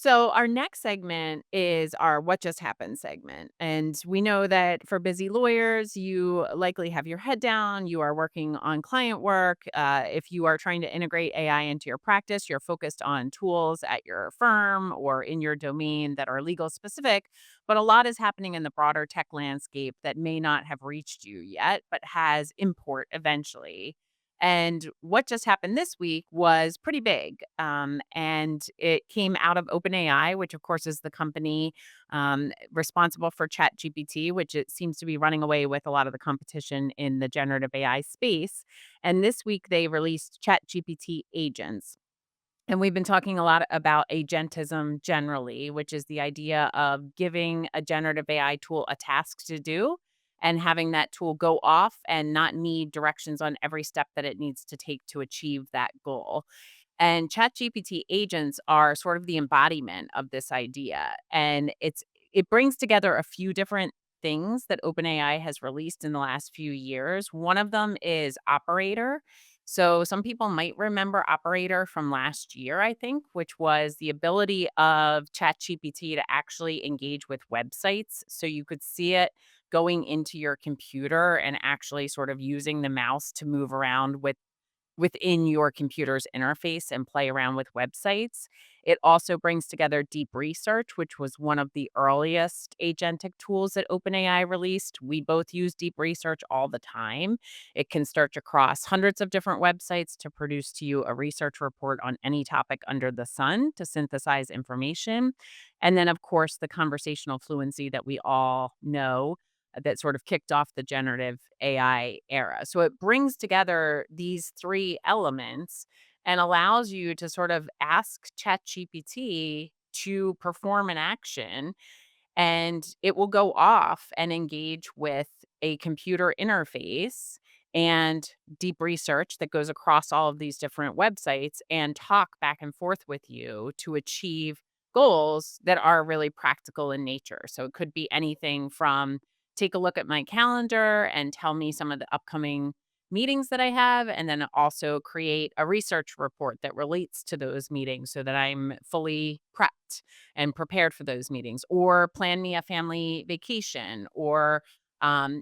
So, our next segment is our What Just Happened segment. And we know that for busy lawyers, you likely have your head down. You are working on client work. If you are trying to integrate AI into your practice, you're focused on tools at your firm or in your domain that are legal specific. But a lot is happening in the broader tech landscape that may not have reached you yet, but has import eventually. And what just happened this week was pretty big. And it came out of OpenAI, which, of course, is the company responsible for ChatGPT, which it seems to be running away with a lot of the competition in the generative AI space. And this week, they released ChatGPT Agents. And we've been talking a lot about agentism generally, which is the idea of giving a generative AI tool a task to do and having that tool go off and not need directions on every step that it needs to take to achieve that goal. And ChatGPT agents are sort of the embodiment of this idea. And it brings together a few different things that OpenAI has released in the last few years. One of them is Operator. So some people might remember Operator from last year, I think, which was the ability of ChatGPT to actually engage with websites. So you could see it going into your computer and actually sort of using the mouse to move around within your computer's interface and play around with websites. It also brings together deep research, which was one of the earliest agentic tools that OpenAI released. We both use deep research all the time. It can search across hundreds of different websites to produce to you a research report on any topic under the sun to synthesize information. And then, of course, the conversational fluency that we all know that sort of kicked off the generative AI era. So it brings together these three elements and allows you to sort of ask ChatGPT to perform an action, and it will go off and engage with a computer interface and deep research that goes across all of these different websites and talk back and forth with you to achieve goals that are really practical in nature. So it could be anything from take a look at my calendar and tell me some of the upcoming meetings that I have, and then also create a research report that relates to those meetings so that I'm fully prepped and prepared for those meetings, or plan me a family vacation, or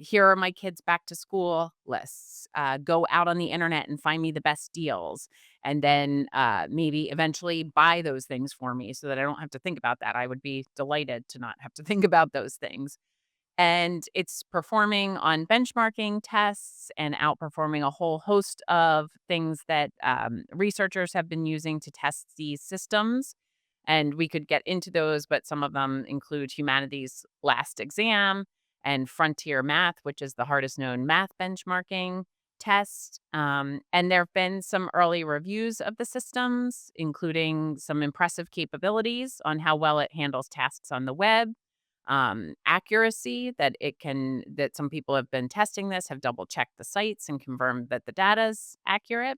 here are my kids' back to school lists. Go out on the internet and find me the best deals, and then maybe eventually buy those things for me so that I don't have to think about that. I would be delighted to not have to think about those things. And it's performing on benchmarking tests and outperforming a whole host of things that researchers have been using to test these systems. And we could get into those, but some of them include humanities last exam and frontier math, which is the hardest known math benchmarking test. And there have been some early reviews of the systems, including some impressive capabilities on how well it handles tasks on the web, accuracy that some people have been testing this, have double checked the sites and confirmed that the data's accurate,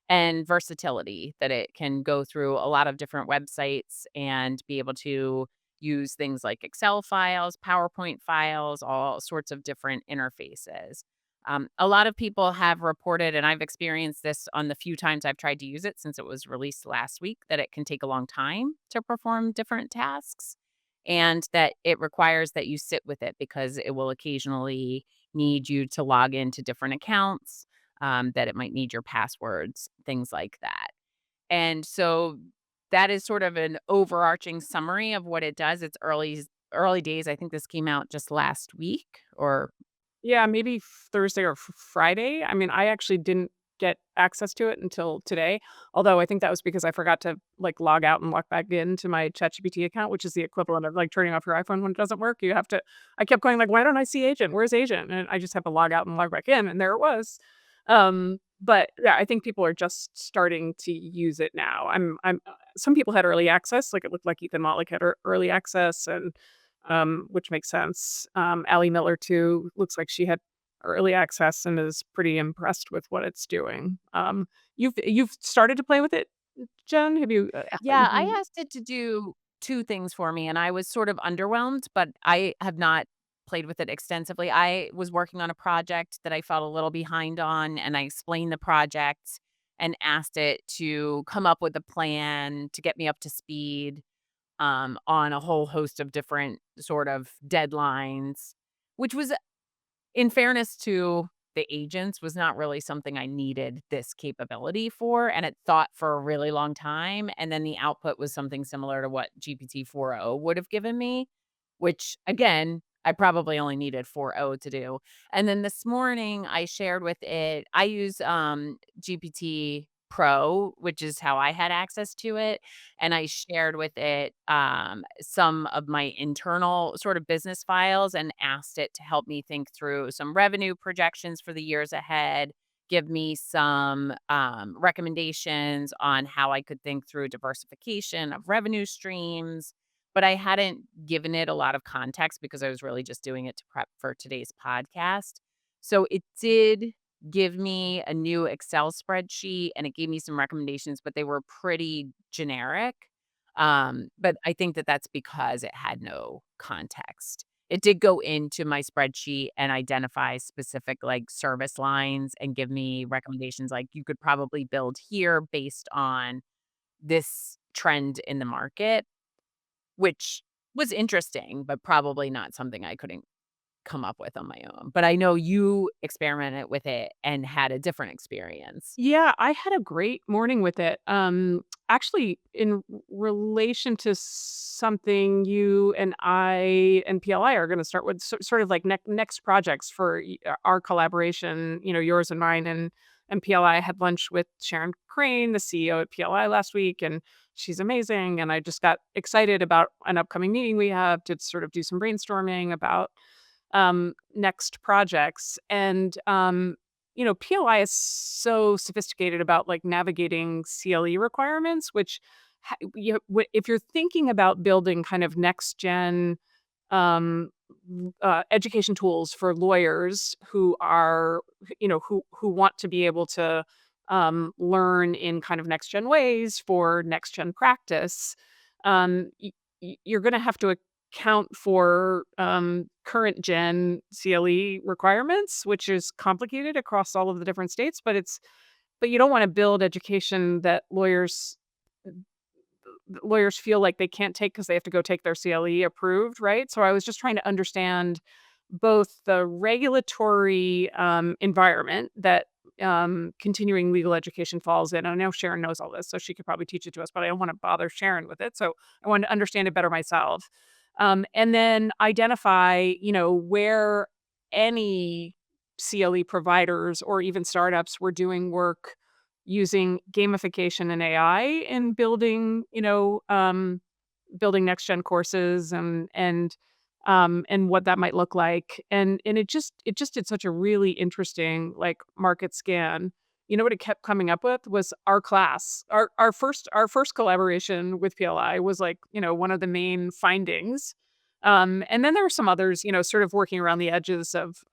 and versatility that it can go through a lot of different websites and be able to use things like Excel files, PowerPoint files, all sorts of different interfaces. A lot of people have reported, and I've experienced this on the few times I've tried to use it since it was released last week, that it can take a long time to perform different tasks and that it requires that you sit with it because it will occasionally need you to log into different accounts, that it might need your passwords, things like that. And so that is sort of an overarching summary of what it does. It's early days. I think this came out just last week or Yeah, maybe Thursday or Friday. I mean, I actually didn't get access to it until today, although I think that was because I forgot to, like, log out and log back into my ChatGPT account, which is the equivalent of, like, turning off your iPhone when it doesn't work. You have to I kept going like, "Why don't I see Agent? Where's Agent?" And I just had to log out and log back in, and there it was. But, yeah, I think people are just starting to use it now. Some people had early access, like, it looked like Ethan Mollick had early access, and which makes sense. Allie Miller too, looks like she had early access and is pretty impressed with what it's doing. You've started to play with it, Jen? Have you, yeah, I asked it to do 2 things for me, and I was sort of underwhelmed, but I have not played with it extensively. I was working on a project that I felt a little behind on, and I explained the project and asked it to come up with a plan to get me up to speed. on a whole host of different sort of deadlines, which was, in fairness to the agents, was not really something I needed this capability for, and it thought for a really long time, and then the output was something similar to what GPT 4.0 would have given me, which, again, I probably only needed 4.0 to do. And then this morning, I shared with it I use, GPT Pro, which is how I had access to it, and I shared with it, some of my internal sort of business files and asked it to help me think through some revenue projections for the years ahead, give me some, recommendations on how I could think through diversification of revenue streams, but I hadn't given it a lot of context because I was really just doing it to prep for today's podcast. So it did give me a new Excel spreadsheet and it gave me some recommendations, but they were pretty generic. But I think that that's because it had no context. It did go into my spreadsheet and identify specific like service lines and give me recommendations like you could probably build here based on this trend in the market, which was interesting, but probably not something I couldn't come up with on my own. But I know you experimented with it and had a different experience. Yeah, I had a great morning with it. Actually, in relation to something you and I and PLI are going to start with, sort of like next projects for our collaboration. Yours and mine, and PLI. I had lunch with Sharon Crane, the CEO at PLI, last week, and she's amazing. And I just got excited about an upcoming meeting we have to sort of do some brainstorming about next projects. And PLI is so sophisticated about like navigating CLE requirements, which if you're thinking about building kind of next gen um, education tools for lawyers who are, who want to be able to learn in kind of next gen ways for next gen practice, you're going to have to account for current gen CLE requirements, which is complicated across all of the different states. But you don't want to build education that lawyers feel like they can't take because they have to go take their CLE approved, right? So I was just trying to understand both the regulatory environment that continuing legal education falls in. I know Sharon knows all this, so she could probably teach it to us, but I don't want to bother Sharon with it. So I wanted to understand it better myself. And then identify, where any CLE providers or even startups were doing work using gamification and AI in building, building next gen courses, and what that might look like. And it just did such a really interesting like market scan. You know what it kept coming up with was our class. Our first collaboration with PLI was like, one of the main findings. And then there were some others, sort of working around the edges of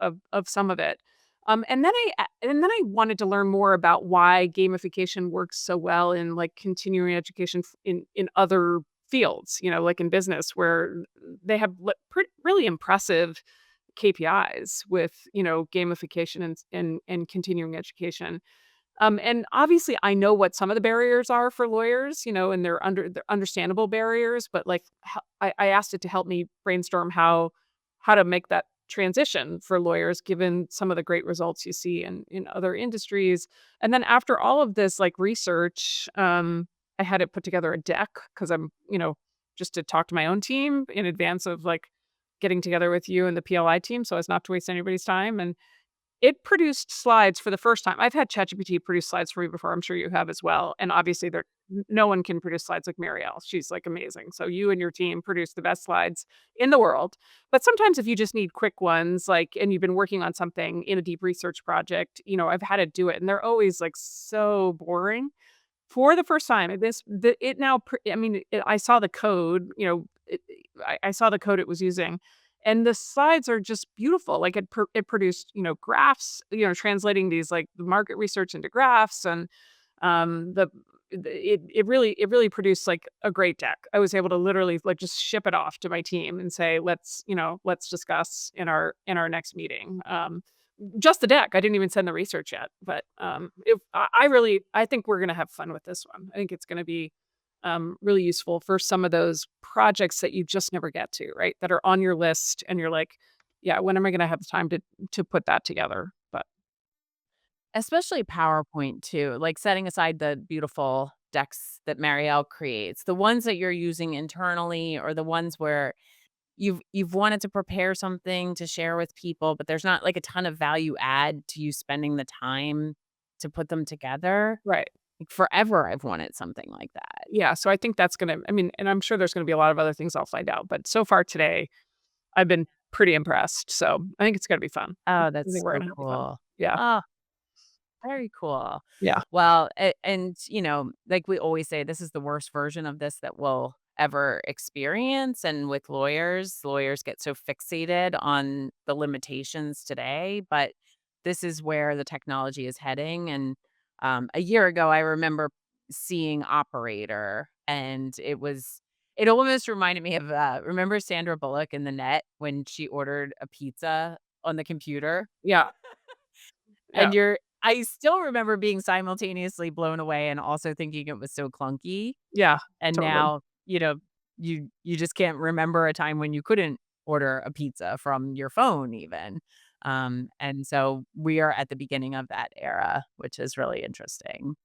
some of it. And then I wanted to learn more about why gamification works so well in like continuing education in other fields, like in business where they have really impressive KPIs with, gamification and continuing education. And obviously, I know what some of the barriers are for lawyers, and they're understandable barriers. But like, I asked it to help me brainstorm how to make that transition for lawyers, given some of the great results you see in other industries. And then after all of this like research, I had it put together a deck because I'm, just to talk to my own team in advance of like getting together with you and the PLI team, so as not to waste anybody's time. And it produced slides for the first time. I've had ChatGPT produce slides for me before, I'm sure you have as well, and obviously there no one can produce slides like Marielle. She's, like, amazing. So you and your team produce the best slides in the world. But sometimes if you just need quick ones, like and you've been working on something in a deep research project, I've had to do it, and they're always, like, so boring. For the first time, it now I mean, I saw the code, I saw the code it was using, and the slides are just beautiful. Like, it produced, graphs, translating these, like, the market research into graphs, and, the it really produced, like, a great deck. I was able to literally, like, just ship it off to my team and say, "Let's discuss in our next meeting." Just the deck. I didn't even send the research yet, but, I think we're gonna have fun with this one. I think it's gonna be, really useful for some of those projects that you just never get to, right? That are on your list and you're like, "Yeah, when am I gonna have the time to put that together?" But Especially PowerPoint too, like setting aside the beautiful decks that Marielle creates, the ones that you're using internally or the ones where you've wanted to prepare something to share with people, but there's not like a ton of value add to you spending the time to put them together. right. Like forever I've wanted something like that. Yeah, so I think that's gonna I mean, and I'm sure there's gonna be a lot of other things I'll find out, but so far today, I've been pretty impressed, so I think it's gonna be fun. Oh, I that's think we're so gonna have fun. cool. Yeah, Oh, very cool. yeah, Well, and, like we always say, this is the worst version of this that we'll ever experience. And with lawyers get so fixated on the limitations today, but this is where the technology is heading. And a year ago, I remember seeing Operator, and it almost reminded me of remember Sandra Bullock in The Net when she ordered a pizza on the computer? yeah, yeah, And I still remember being simultaneously blown away and also thinking it was so clunky. yeah, And totally. now, you just can't remember a time when you couldn't order a pizza from your phone even. And so we are at the beginning of that era, which is really interesting.